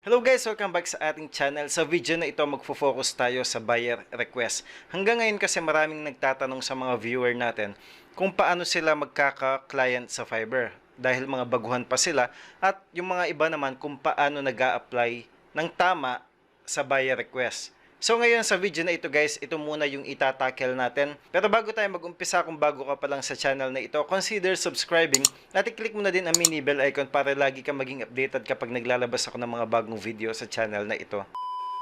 Hello guys! Welcome back sa ating channel. Sa video na ito, magfo-focus tayo sa buyer request. Hanggang ngayon kasi maraming nagtatanong sa mga viewer natin kung paano sila magkaka-client sa Fiverr. Dahil mga baguhan pa sila at yung mga iba naman kung paano nag-a-apply ng tama sa buyer request. So ngayon sa video na ito guys, ito muna yung itatackle natin. Pero bago tayo mag-umpisa, kung bago ka pa lang sa channel na ito, consider subscribing at i-click mo na din ang mini bell icon para lagi kang maging updated kapag naglalabas ako ng mga bagong video sa channel na ito.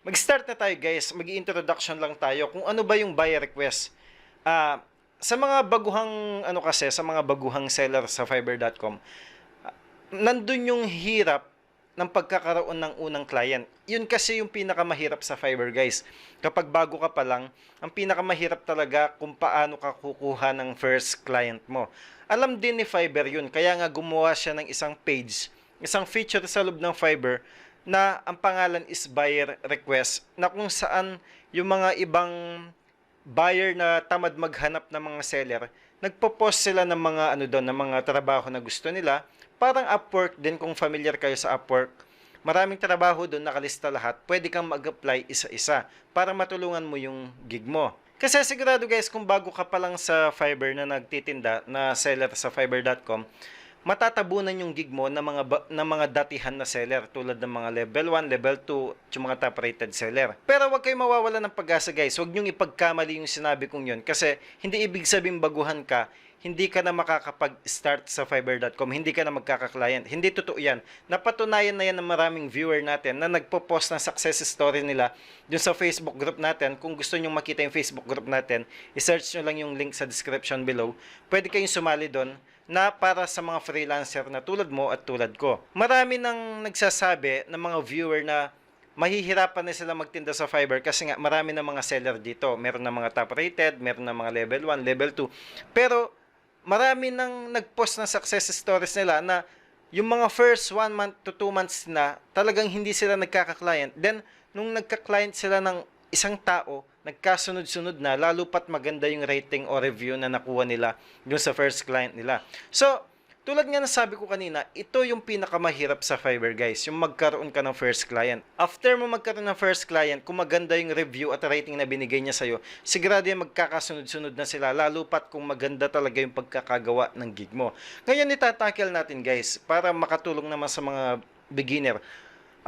Mag-start na tayo guys, mag-introduction lang tayo kung ano ba yung buyer request. Sa mga baguhang sa mga baguhang seller sa fiverr.com, nandun yung hirap ng pagkakaroon ng unang client. Yun kasi yung pinakamahirap sa Fiverr guys. Kapag bago ka pa lang, ang pinakamahirap talaga kung paano ka kukuha ng first client mo. Alam din ni Fiverr yun, kaya nga gumawa siya ng isang page, isang feature sa loob ng Fiverr na ang pangalan is buyer request, na kung saan yung mga ibang buyer na tamad maghanap ng mga seller, nagpo-post sila ng mga ng mga trabaho na gusto nila. Parang Upwork din, kung familiar kayo sa Upwork. Maraming trabaho doon, nakalista lahat. Pwede kang mag-apply isa-isa para matulungan mo yung gig mo. Kasi sigurado guys, kung bago ka pa lang sa Fiverr na nagtitinda, na seller sa fiverr.com, matatabunan yung gig mo ng mga datihan na seller tulad ng mga level 1, level 2, yung mga top rated seller. Pero wag kayong mawawala ng pag-asa guys. Huwag niyong ipagkamali yung sinabi kong yun, kasi hindi ibig sabihin baguhan ka, hindi ka na makakapag-start sa fiverr.com, hindi ka na magkaka-client. Hindi totoo yan. Napatunayan na yan ng maraming viewer natin na nagpo-post ng success story nila dun sa Facebook group natin. Kung gusto nyong makita yung Facebook group natin, i-search nyo lang yung link sa description below. Pwede kayong sumali doon, na para sa mga freelancer na tulad mo at tulad ko. Marami nang nagsasabi ng mga viewer na mahihirapan na sila magtinda sa Fiverr kasi nga marami na mga seller dito. Meron na mga top rated, meron na mga level 1, level 2. Pero marami nang nag-post ng success stories nila na yung mga first 1 month to 2 months na talagang hindi sila nagkaka-client. Then, nung nagka-client sila ng isang tao, nagkasunod-sunod na, lalo pat maganda yung rating o review na nakuha nila dun sa first client nila. So, tulad nga na sabi ko kanina, ito yung pinakamahirap sa Fiverr guys, yung magkaroon ka ng first client. After mo magkaroon ng first client, kung maganda yung review at rating na binigay niya sa'yo, sigurado yung magkakasunod-sunod na sila, lalo pat kung maganda talaga yung pagkakagawa ng gig mo. Ngayon itatackle natin guys, para makatulong naman sa mga beginner.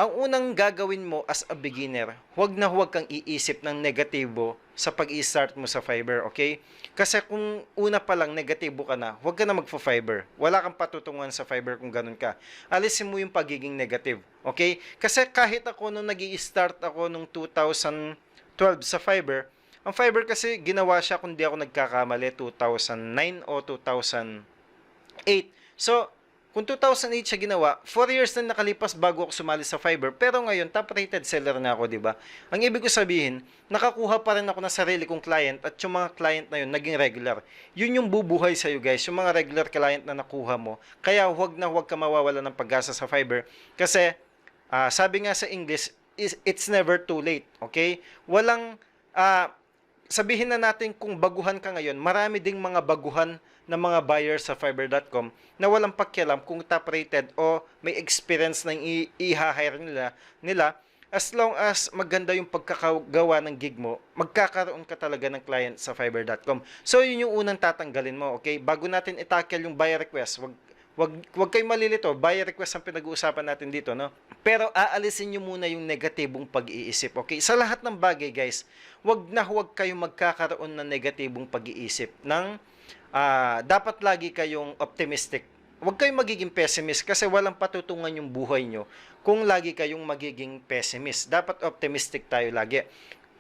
Ang unang gagawin mo as a beginner, huwag na huwag kang iisip ng negatibo sa pag-i-start mo sa Fiverr, okay? Kasi kung una pa lang negatibo ka na, huwag ka na magfa-Fiverr. Wala kang patutunguhan sa Fiverr kung ganun ka. Alisin mo yung pagiging negative, okay? Kasi kahit ako nung nag-i-start ako nung 2012 sa Fiverr, ang Fiverr kasi ginawa siya, kung di ako nagkakamali, 2009 o 2008. So, kung 2008 siya ginawa, 4 years na nakalipas bago ako sumali sa Fiverr. Pero ngayon, top-rated seller na ako, di ba? Ang ibig ko sabihin, nakakuha pa rin ako ng sarili kong client at yung mga client na yun, naging regular. Yun yung bubuhay sa'yo, guys. Yung mga regular client na nakuha mo. Kaya huwag na huwag ka mawawala ng pag-asa sa Fiverr. Kasi, sabi nga sa English, it's never too late. Okay? Walang, sabihin na natin kung baguhan ka ngayon, marami ding mga baguhan ng mga buyers sa fiverr.com na walang pakialam kung top rated o may experience ng i-hire nila. As long as maganda yung pagkakagawa ng gig mo, magkakaroon ka talaga ng client sa fiverr.com. So yun yung unang tatanggalin mo, okay? Bago natin i-tackle yung buyer request, wag kayong malilito, buyer request ang pinag-uusapan natin dito, no? Pero aalisin nyo muna yung negatibong pag-iisip, okay? Sa lahat ng bagay, guys, wag kayong magkakaroon ng negatibong pag-iisip. Dapat lagi kayong optimistic. Huwag kayong magiging pessimist kasi walang patutungan yung buhay nyo kung lagi kayong magiging pessimist. Dapat optimistic tayo lagi.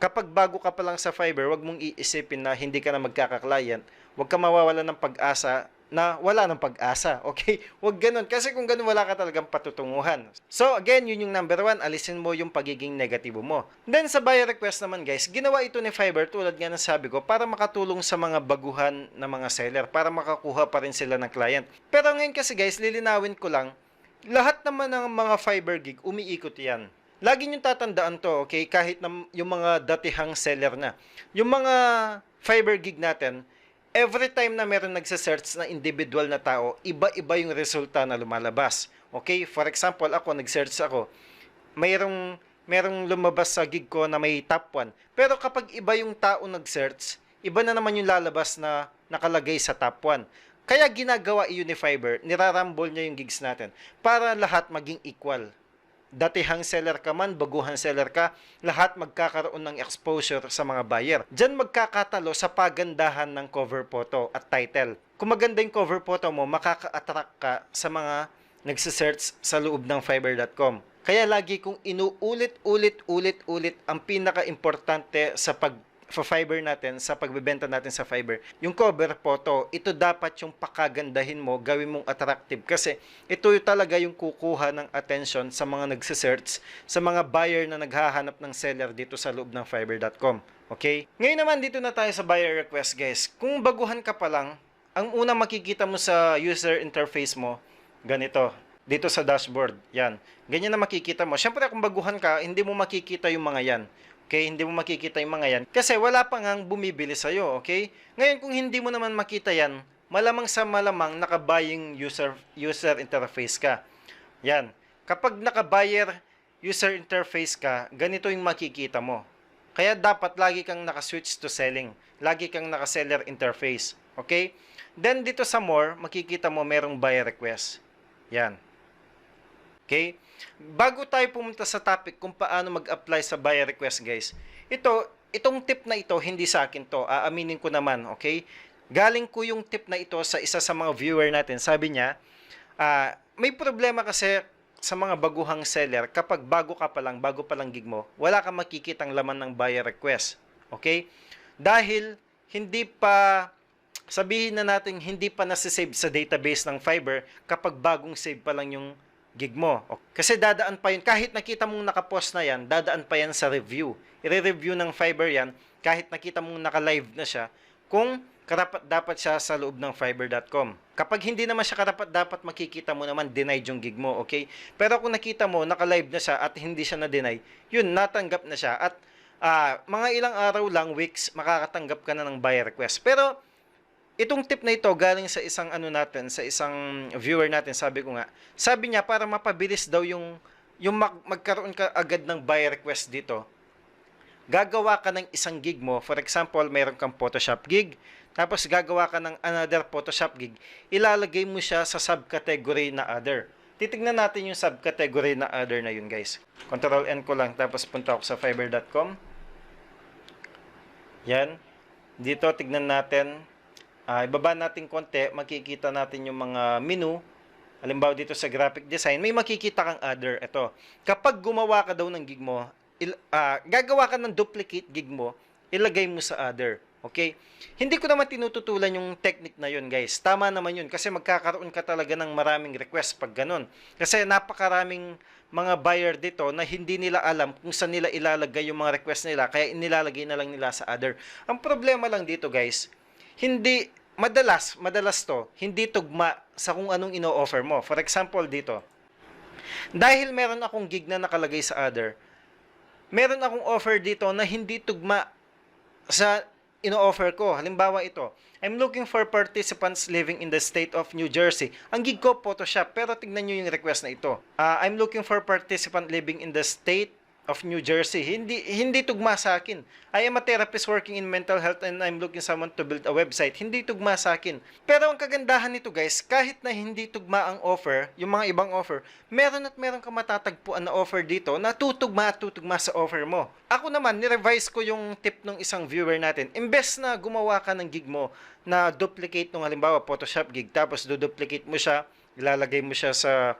Kapag bago ka pa lang sa Fiverr, wag mong iisipin na hindi ka na magkaka-client. Huwag ka mawawala ng pag-asa na wala ng pag-asa, okay? Huwag ganun, kasi kung ganun wala ka talagang patutunguhan. So again, yun yung number 1, alisin mo yung pagiging negatibo mo. Then sa buyer request naman guys, ginawa ito ni Fiverr tulad nga ng sabi ko para makatulong sa mga baguhan na mga seller, para makakuha pa rin sila ng client. Pero ngayon kasi guys, lilinawin ko lang, lahat naman ng mga Fiverr gig, umiikot yan. Lagi nyo tatandaan to, okay? Kahit na yung mga datihang seller na. Yung mga Fiverr gig natin, every time na meron nagsa-search na individual na tao, iba-iba yung resulta na lumalabas. Okay? For example, ako, nag-search ako. mayroong lumabas sa gig ko na may top 1. Pero kapag iba yung tao nag-search, iba na naman yung lalabas na nakalagay sa top 1. Kaya ginagawa Unifiber, nirarumble niya yung gigs natin para lahat maging equal. Datihang seller ka man, baguhan seller ka, lahat magkakaroon ng exposure sa mga buyer. Diyan magkakatalo sa pagandahan ng cover photo at title. Kung maganda yung cover photo mo, makaka-attract ka sa mga nagsisearch sa loob ng Fiverr.com. Kaya lagi kong inuulit-ulit ang pinaka-importante sa Fiverr natin, sa pagbebenta natin sa Fiverr, yung cover photo. Ito dapat yung pakagandahin mo, gawin mong attractive kasi ito yung talaga yung kukuha ng attention sa mga nagsisearch, sa mga buyer na naghahanap ng seller dito sa loob ng Fiverr.com. Okay? Ngayon naman dito na tayo sa buyer request, guys. Kung baguhan ka pa lang, ang unang makikita mo sa user interface mo, ganito, dito sa dashboard, yan. Ganyan na makikita mo. Siyempre kung baguhan ka, hindi mo makikita yung mga yan. Okay, hindi mo makikita yung mga yan kasi wala pa ngang bumibili sa'yo, okay? Ngayon, kung hindi mo naman makita yan, malamang sa malamang nakabaying user interface ka. Yan. Kapag nakabuyer user interface ka, ganito yung makikita mo. Kaya dapat lagi kang naka-switch to selling. Lagi kang naka-seller interface. Okay? Then, dito sa more, makikita mo merong buyer request. Yan. Okay? Bago tayo pumunta sa topic kung paano mag-apply sa buyer request, guys. Itong tip na ito, hindi sa akin to. Aaminin ko naman, okay? Galing ko yung tip na ito sa isa sa mga viewer natin. Sabi niya, may problema kasi sa mga baguhang seller kapag bago pa lang gig mo, wala kang makikitang laman ng buyer request. Okay? Dahil hindi pa sabihin na natin hindi pa nasa-save sa database ng Fiverr kapag bagong save pa lang yung gig mo. Kasi dadaan pa yun, kahit nakita mong nakapost na yan, dadaan pa yan sa review. I-review ng Fiverr yan, kahit nakita mong naka-live na siya, kung karapat-dapat siya sa loob ng Fiverr.com. Kapag hindi naman siya karapat-dapat, makikita mo naman denied yung gig mo, okay? Pero kung nakita mo, naka-live na siya at hindi siya na-deny, yun, natanggap na siya. At mga ilang araw lang, weeks, makakatanggap ka na ng buyer request. Pero itong tip na ito galing sa isang sa isang viewer natin, sabi niya para mapabilis daw yung magkaroon ka agad ng buyer request dito. Gagawa ka ng isang gig mo, for example, mayroon kang Photoshop gig, tapos gagawa ka ng another Photoshop gig, ilalagay mo siya sa subcategory na other. Titignan natin yung subcategory na other na yun, guys. Control N ko lang, tapos punta ako sa Fiverr.com. Yan. Dito, tignan natin. Ibaba natin konti, makikita natin yung mga menu. Halimbawa dito sa graphic design, may makikita kang other. Ito, kapag gumawa ka daw ng gig mo, gagawa ka ng duplicate gig mo, ilagay mo sa other. Okay? Hindi ko naman tinututulan yung technique na yun, guys. Tama naman yun kasi magkakaroon ka talaga ng maraming request pag ganun. Kasi napakaraming mga buyer dito na hindi nila alam kung saan nila ilalagay yung mga request nila, kaya inilalagay na lang nila sa other. Ang problema lang dito, guys, madalas to, hindi tugma sa kung anong ino-offer mo. For example, dito, dahil meron akong gig na nakalagay sa other, meron akong offer dito na hindi tugma sa ino-offer ko. Halimbawa ito, I'm looking for participants living in the state of New Jersey. Ang gig ko, Photoshop, pero tignan nyo yung request na ito. I'm looking for participant living in the state of New Jersey. Hindi tugma sa akin. I am a therapist working in mental health and I'm looking someone to build a website. Hindi tugma sa akin. Pero ang kagandahan nito, guys, kahit na hindi tugma ang offer, yung mga ibang offer, meron ka matatagpuan na offer dito na tutugma sa offer mo. Ako naman, nirevise ko yung tip ng isang viewer natin. Imbes na gumawa ka ng gig mo na duplicate ng halimbawa Photoshop gig, tapos duplicate mo siya, ilalagay mo siya sa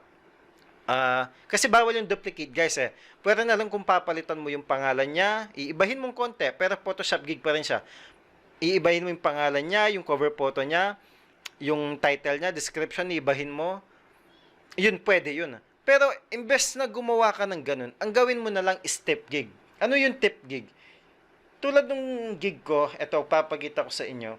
kasi bawal yung duplicate, guys eh. Pwede na lang kung papalitan mo yung pangalan niya, iibahin mong konti, pero Photoshop gig pa rin siya. Iibahin mo yung pangalan niya, yung cover photo niya, yung title niya, description, iibahin mo. Yun, pwede yun. Pero, imbes na gumawa ka ng ganun, ang gawin mo na lang is tip gig. Ano yung tip gig? Tulad ng gig ko, eto, papakita ko sa inyo.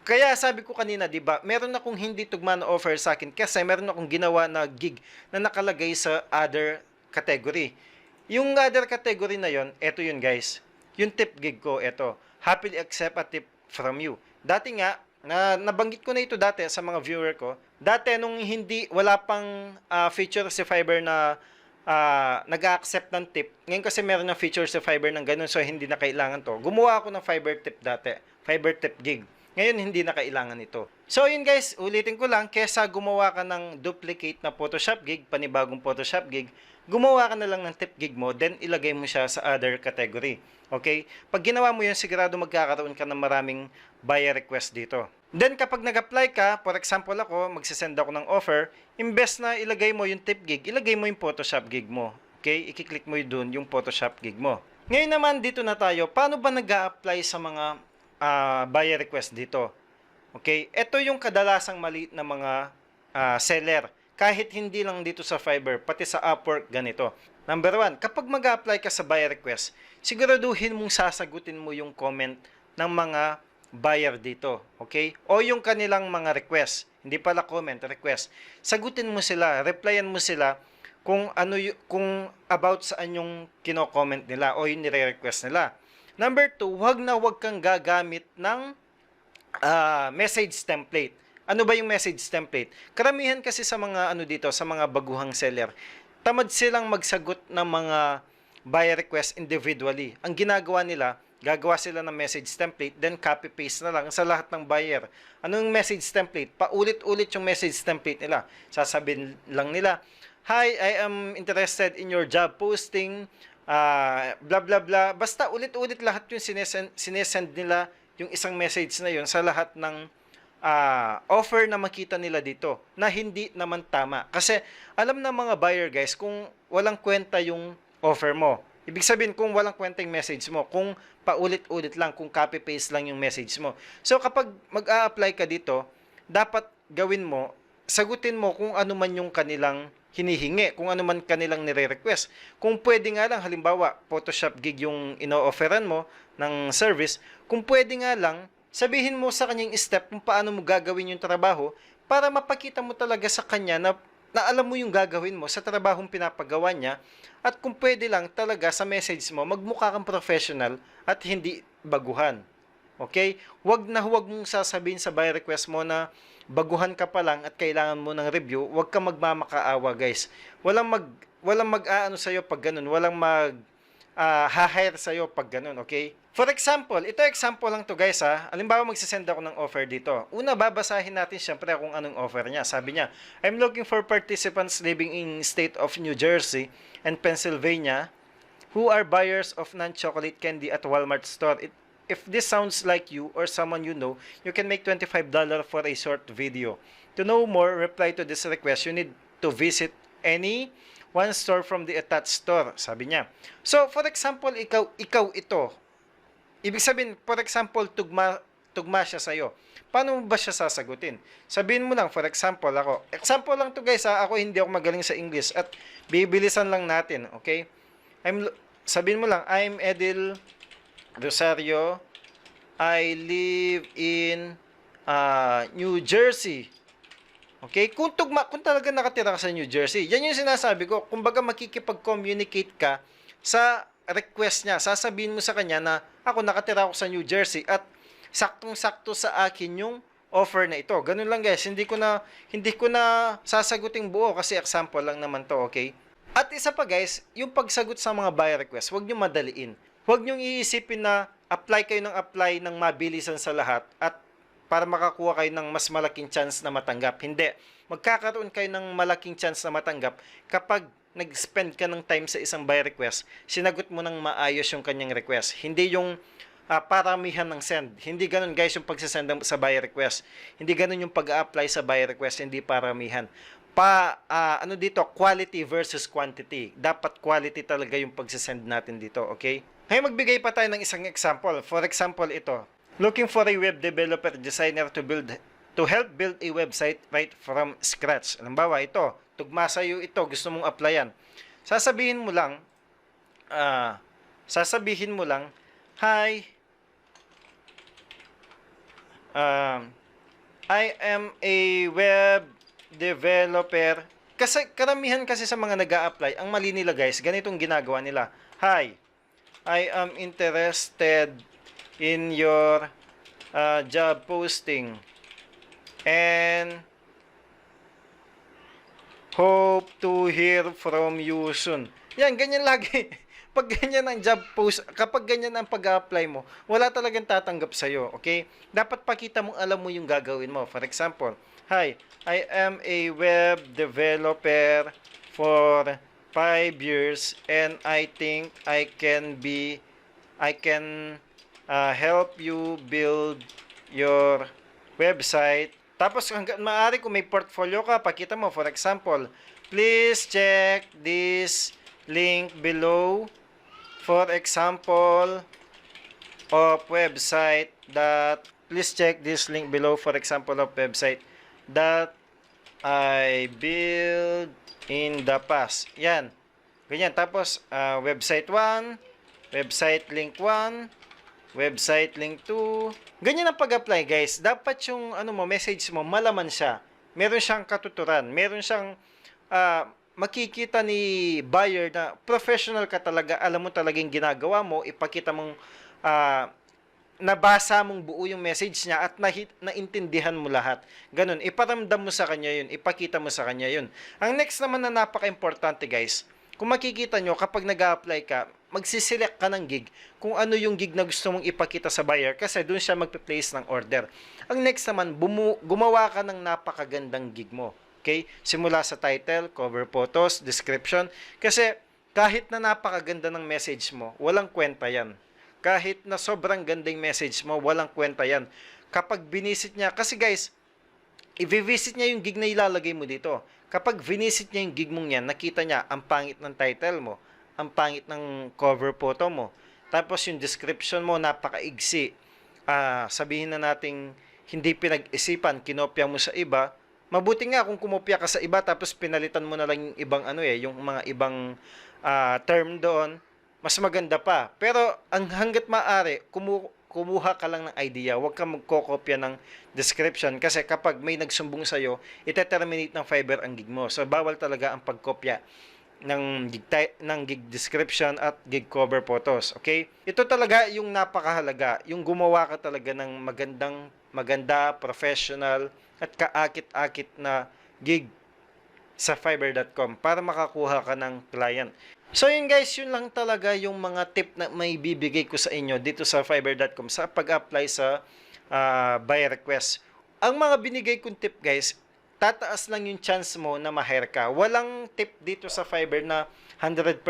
Kaya sabi ko kanina, 'di ba, meron akong hindi tugma na offer sa akin kasi meron akong ginawa na gig na nakalagay sa other category. Yung other category na 'yon, eto yun, guys. Yung tip gig ko, eto. Happily accept a tip from you. Dati nga, nabanggit ko na ito dati sa mga viewer ko. Dati nung wala pang feature si Fiverr na nag-accept ng tip. Ngayon kasi meron ng feature sa Fiverr ng ganun, so hindi na kailangan to. Gumawa ako ng Fiverr tip dati, Fiverr tip gig. Ngayon hindi na kailangan ito. So yun guys, ulitin ko lang, kesa gumawa ka ng duplicate na Photoshop gig, panibagong Photoshop gig, gumawa ka na lang ng tip gig mo, then ilagay mo siya sa other category. Okay? Pag ginawa mo yun, sigurado magkakaroon ka ng maraming buyer request dito. Then kapag nag-apply ka, for example ako, magsisend ako ng offer, imbes na ilagay mo yung tip gig, ilagay mo yung Photoshop gig mo. Okay? I-click mo yun yung Photoshop gig mo. Ngayon naman dito na tayo, paano ba nag-a-apply sa mga buyer request dito? Okay? Ito yung kadalasang maliit na mga seller. Kahit hindi lang dito sa Fiverr, pati sa Upwork, ganito. Number 1, kapag mag-a-apply ka sa buyer request, siguraduhin mong sasagutin mo yung comment ng mga buyer dito. Okay? O yung kanilang mga request. Hindi pala comment, request. Sagutin mo sila, replyan mo sila kung ano kung about saan yung kino-comment nila o yung nire-request nila. Number 2, wag kang gagamit ng message template. Ano ba yung message template? Karamihan kasi sa mga dito, sa mga baguhang seller, tamad silang magsagot ng mga buyer request individually. Ang ginagawa nila, gagawa sila ng message template, then copy-paste na lang sa lahat ng buyer. Anong message template? Paulit-ulit yung message template nila. Sasabihin lang nila, "Hi, I am interested in your job posting, blah blah blah." Basta ulit-ulit lahat yung sinesend nila yung isang message na yun sa lahat ng offer na makita nila dito na hindi naman tama. Kasi alam na mga buyer guys kung walang kwenta yung offer mo. Ibig sabihin kung walang kwenta yung message mo, kung paulit-ulit lang, kung copy-paste lang yung message mo. So kapag mag-a-apply ka dito, dapat gawin mo, sagutin mo kung ano man yung kanilang hinihingi, kung ano man kanilang nire-request. Kung pwede nga lang, halimbawa, Photoshop gig yung ino-offeran mo ng service, kung pwede nga lang, sabihin mo sa kanyang step kung paano mo gagawin yung trabaho para mapakita mo talaga sa kanya na alam mo yung gagawin mo sa trabahong pinapagawa niya at kung pwede lang talaga sa message mo magmukha kang professional at hindi baguhan. Okay? Huwag mong sasabihin sa buyer request mo na baguhan ka pa lang at kailangan mo ng review. Huwag kang magmamakaawa guys. Walang mag-aano sa'yo pag ganun. Walang ha-hire sa'yo pag ganun, okay? For example, ito example lang to guys ha. Halimbawa magsisend ako ng offer dito. Una, babasahin natin syempre kung anong offer niya. Sabi niya, "I'm looking for participants living in state of New Jersey and Pennsylvania who are buyers of non-chocolate candy at Walmart store. If this sounds like you or someone you know, you can make $25 for a short video. To know more, reply to this request. You need to visit any one store from the attached store," sabi niya. So, for example, ikaw ito. Ibig sabihin, for example, tugma siya sa'yo. Paano mo ba siya sasagutin? Sabihin mo lang, for example, example lang to guys ha, hindi ako magaling sa English at bibilisan lang natin, okay? Sabihin mo lang, "I'm Edil Rosario. I live in New Jersey." Okay? Kung talaga nakatira ka sa New Jersey, yan yung sinasabi ko. Kumbaga makikipag-communicate ka sa request niya. Sasabihin mo sa kanya na ako nakatira ako sa New Jersey at saktong-sakto sa akin yung offer na ito. Ganun lang guys. Hindi ko na sasaguting buo kasi example lang naman to, okay? At isa pa guys, yung pagsagot sa mga buyer request, huwag niyo madaliin. Huwag niyo iisipin na apply ng mabilisan sa lahat at para makakuha kayo ng mas malaking chance na matanggap. Hindi. Magkakaroon kayo ng malaking chance na matanggap kapag nag-spend ka ng time sa isang buyer request, sinagot mo ng maayos yung kanyang request. Hindi yung paramihan ng send. Hindi ganun guys yung pagsasend sa buyer request. Hindi ganun yung pag-a-apply sa buyer request, hindi paramihan. Dito, quality versus quantity. Dapat quality talaga yung pagsasend natin dito, okay? Ngayon magbigay pa tayo ng isang example. For example, ito. Looking for a web developer designer to help build a website right from scratch. Halimbawa, ito, tugma sa'yo ito, gusto mong applyan. Sasabihin mo lang, "Hi, I am a web developer." Kasi karamihan kasi sa mga nag-a-apply, ang mali nila guys, ganitong ginagawa nila. "Hi, I am interested in your job posting and Hope to hear from you soon. Yan, ganyan lagi. Pag ganyan ang job post, kapag ganyan ang pag-apply mo, wala talagang tatanggap sa'yo, okay? Dapat pakita mong alam mo yung gagawin mo. For example, hi, I am a web developer for 5 years and I think I can help you build your website. Tapos hanggang maaari kung may portfolio ka, pakita mo. For example, please check this link below. For example, of website that please check this link below. For example, of website that I build in the past. Yan. Ganyan. Tapos, website 1, website link 1, website link 2. Ganyan ang pag-apply, guys. Dapat yung message mo, malaman siya. Meron siyang katuturan. Meron siyang makikita ni buyer na professional ka talaga. Alam mo talagang ginagawa mo. Ipakita mong nabasa mong buo yung message niya at naintindihan mo lahat. Ganun. Iparamdam mo sa kanya yun. Ipakita mo sa kanya yun. Ang next naman na napaka-importante, guys. Kung makikita nyo, kapag nag-a-apply ka, magsiselect ka ng gig kung ano yung gig na gusto mong ipakita sa buyer kasi doon siya magpe-place ng order. Ang next naman, gumawa ka ng napakagandang gig mo. Okay? Simula sa title, cover photos, description. Kasi kahit na napakaganda ng message mo, walang kwenta yan. Kahit na sobrang gandang message mo, walang kwenta yan. Kapag binisit niya, kasi guys, i-visit niya yung gig na ilalagay mo dito. Kapag visit niya yung gig mong yan, nakita niya ang pangit ng title mo, ang pangit ng cover photo mo, tapos yung description mo napakaigsi. Sabihin na nating hindi pinag-isipan, kinopya mo sa iba. Mabuti nga kung kumopya ka sa iba tapos pinalitan mo na lang yung ibang yung mga ibang term doon, mas maganda pa. Pero hangga't maaari, kumuha ka lang ng idea, huwag kang magkokopya ng description kasi kapag may nagsumbong sa'yo, ite-terminate ng Fiverr ang gig mo. So, bawal talaga ang pagkopya ng gig description at gig cover photos. Okay? Ito talaga yung napakahalaga, yung gumawa ka talaga ng maganda, professional, at kaakit-akit na gig sa Fiverr.com para makakuha ka ng client. So yun guys, yun lang talaga yung mga tip na may bibigay ko sa inyo dito sa Fiverr.com sa pag-apply sa buy request. Ang mga binigay kong tip guys, tataas lang yung chance mo na ma-hire ka. Walang tip dito sa Fiverr na 100%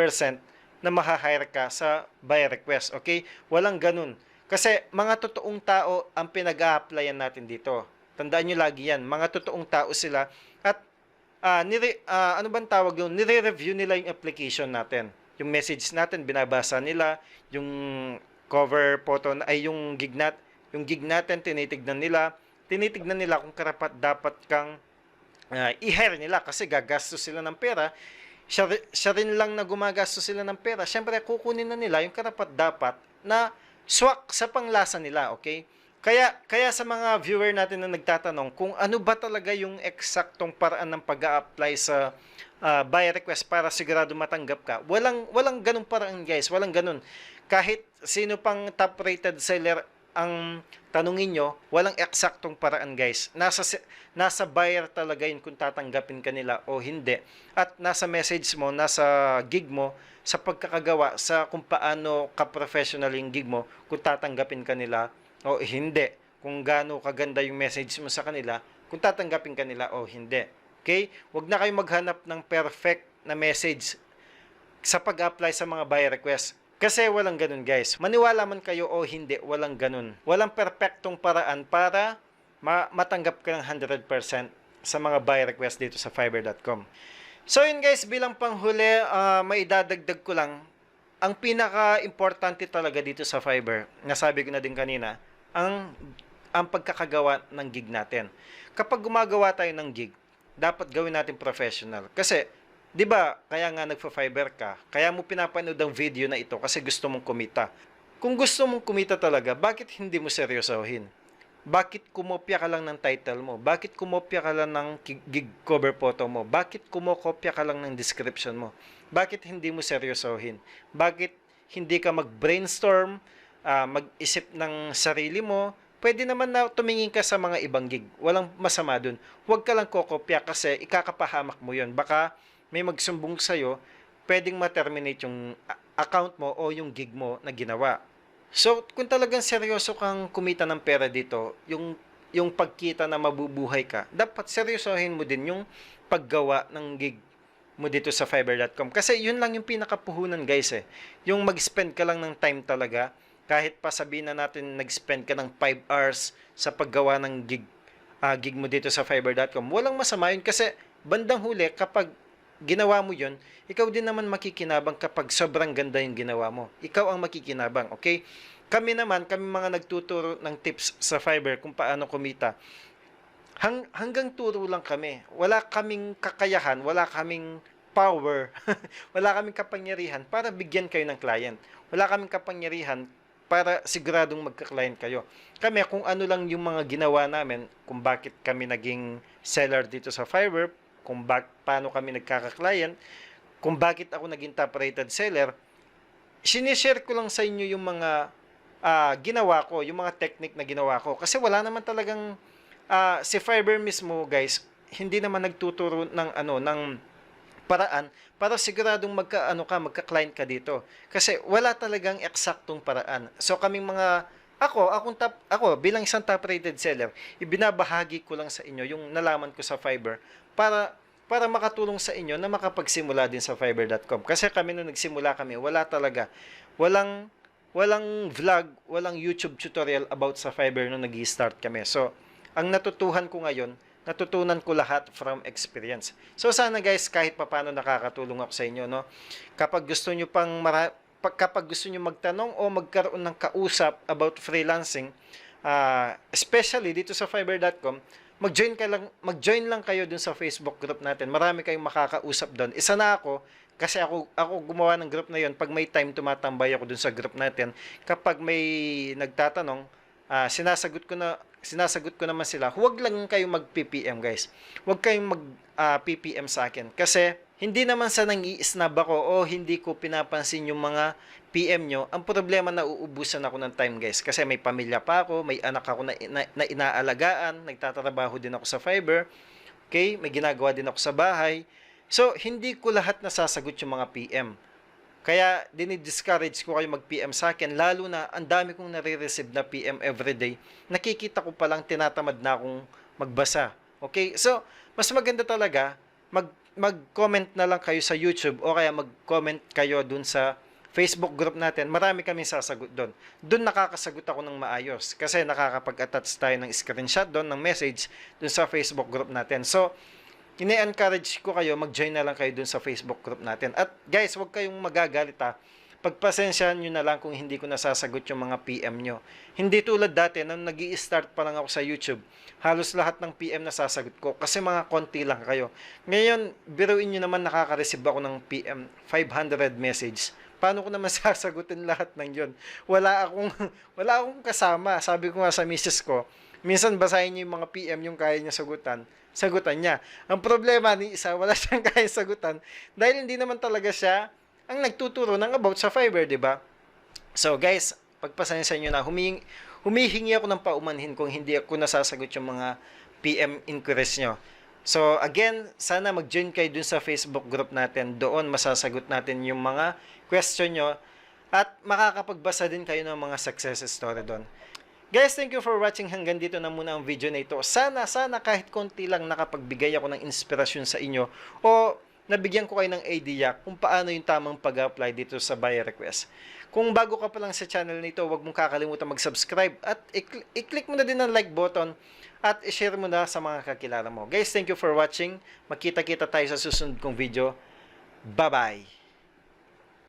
na ma-hire ka sa buy request. Okay? Walang ganun. Kasi mga totoong tao ang pinag-a-applyan natin dito. Tandaan nyo lagi yan. Mga totoong tao sila at ano bang tawag yun? Nire-review nila yung application natin. Yung message natin, binabasa nila. Yung cover photo, ay yung gig natin, tinitignan nila. Tinitignan nila kung karapat dapat kang i-hire nila kasi gagastos sila ng pera. Siya rin lang na gumagastos sila ng pera. Siyempre, kukunin na nila yung karapat dapat na swak sa panglasa nila, okay? Kaya sa mga viewer natin na nagtatanong kung ano ba talaga yung eksaktong paraan ng pag-a-apply sa buy request para sigurado matanggap ka. Walang ganung paraan guys, walang ganun. Kahit sino pang top rated seller ang tanungin nyo, walang eksaktong paraan guys. Nasa buyer talaga yun kung tatanggapin ka nila o hindi. At nasa message mo, nasa gig mo, sa pagkakagawa, sa kung paano ka-professional yung gig mo, kung tatanggapin ka nila o hindi. Kung gaano kaganda yung message mo sa kanila, kung tatanggapin ka nila o hindi. Okay? Huwag na kayong maghanap ng perfect na message sa pag-apply sa mga buy request. Kasi walang ganun guys. Maniwala man kayo o hindi, walang ganun. Walang perfectong paraan para matanggap ka ng 100% sa mga buy request dito sa Fiverr.com. So yun guys, bilang panghuli, maidadagdag ko lang, ang pinaka-importante talaga dito sa Fiverr, nasabi ko na din kanina, ang pagkakagawa ng gig natin. Kapag gumagawa tayo ng gig, dapat gawin natin professional. Kasi, di ba, kaya nga nagfa-Fiverr ka, kaya mo pinapanood ang video na ito kasi gusto mong kumita. Kung gusto mong kumita talaga, bakit hindi mo seryosohin? Bakit kumopya ka lang ng title mo? Bakit kumopya ka lang ng gig cover photo mo? Bakit kumokopya ka lang ng description mo? Bakit hindi mo seryosohin? Bakit hindi ka mag-brainstorm, mag-isip ng sarili mo? pwede naman na tumingin ka sa mga ibang gig. Walang masama dun. Huwag ka lang kokopya kasi ikakapahamak mo yon. Baka may magsumbong sa'yo, pwedeng ma-terminate yung account mo o yung gig mo na ginawa. So, kung talagang seryoso kang kumita ng pera dito, yung pagkita na mabubuhay ka, dapat seryosohin mo din yung paggawa ng gig mo dito sa Fiverr.com. Kasi yun lang yung pinakapuhunan guys eh. Yung mag-spend ka lang ng time talaga, kahit pa sabihin na natin nag-spend ka ng 5 hours sa paggawa ng gig mo dito sa Fiverr.com, walang masama yun kasi bandang huli kapag ginawa mo yun, ikaw din naman makikinabang kapag sobrang ganda yung ginawa mo. Ikaw ang makikinabang, okay? Kami mga nagtuturo ng tips sa Fiverr kung paano kumita. Hanggang turo lang kami. Wala kaming kakayahan, wala kaming power, wala kaming kapangyarihan para bigyan kayo ng client. Wala kaming kapangyarihan para siguradong magka-client kayo. Kami, kung ano lang yung mga ginawa namin, kung bakit kami naging seller dito sa Fiverr, kung paano kami nagkaka-client, kung bakit ako naging top-rated seller, sinishare ko lang sa inyo yung mga ginawa ko, yung mga technique na ginawa ko. Kasi wala naman talagang si Fiverr mismo, guys, hindi naman nagtuturo ng paraan para siguradong magka-client ka dito. Kasi wala talagang eksaktong paraan. So kaming ako bilang isang top-rated seller, ibinabahagi ko lang sa inyo yung nalaman ko sa Fiverr para makatulong sa inyo na makapagsimula din sa Fiverr.com. Kasi kami nung nagsimula kami, walang vlog, walang YouTube tutorial about sa Fiverr nung nag-i-start kami. So, ang natutuhan ko ngayon, natutunan ko lahat from experience. So, sana guys, kahit papano nakakatulong ako sa inyo, no? Kapag gusto nyo magtanong o magkaroon ng kausap about freelancing, especially dito sa Fiverr.com, mag-join lang kayo dun sa Facebook group natin. Marami kayong makakausap doon. Isa na ako, kasi ako gumawa ng group na yon. Pag may time, tumatambay ako dun sa group natin. Kapag may nagtatanong, sinasagot ko naman sila. Huwag lang kayong mag-PPM guys. Huwag kayong mag-PPM sa akin. Kasi hindi naman sa nang-i-snub ako o hindi ko pinapansin yung mga PM nyo. Ang problema, nauubusan ako ng time guys. Kasi may pamilya pa ako, may anak ako na inaalagaan, nagtatrabaho din ako sa Fiverr. Okay? May ginagawa din ako sa bahay. So, hindi ko lahat nasasagot yung mga PM. Kaya, dinidiscourage ko kayo mag-PM sa akin, lalo na ang dami kong nare-receive na PM everyday. Nakikita ko palang tinatamad na akong magbasa. Okay? So, mas maganda talaga, mag-comment na lang kayo sa YouTube o kaya mag-comment kayo dun sa Facebook group natin. Marami kaming sasagot doon. Doon nakakasagot ako ng maayos kasi nakakapag-attach tayo ng screenshot doon, ng message doon sa Facebook group natin. So, ine-encourage ko kayo, mag-join na lang kayo dun sa Facebook group natin. At guys, huwag kayong magagalit ha. Pagpasensyahan nyo na lang kung hindi ko nasasagot yung mga PM nyo. Hindi tulad dati, nang nag-i-start pa lang ako sa YouTube, halos lahat ng PM nasasagot ko kasi mga konti lang kayo. Ngayon, biruin nyo naman nakaka-receive ako ng PM 500 message. Paano ko naman sasagutin lahat ng yun? Wala akong kasama. Sabi ko nga sa misis ko, minsan basahin niyo yung mga PM yung kaya niya sagutan niya. Ang problema ni isa, wala siyang kaya sagutan dahil hindi naman talaga siya ang nagtuturo ng about sa Fiverr, di ba? So guys, pagpasensya niyo na, humihingi ako ng paumanhin kung hindi ako nasasagot yung mga PM inquiries niyo. So again, sana mag-join kayo dun sa Facebook group natin. Doon masasagot natin yung mga question nyo at makakapagbasa din kayo ng mga success story doon. Guys, thank you for watching. Hanggang dito na muna ang video na ito. Sana kahit konti lang nakapagbigay ako ng inspirasyon sa inyo o nabigyan ko kayo ng idea kung paano yung tamang pag-apply dito sa buyer request. Kung bago ka pa lang sa channel nito, huwag mong kakalimutan mag-subscribe at i-click mo na din ang like button at i-share mo na sa mga kakilala mo. Guys, thank you for watching. Magkita-kita tayo sa susunod kong video. Bye-bye!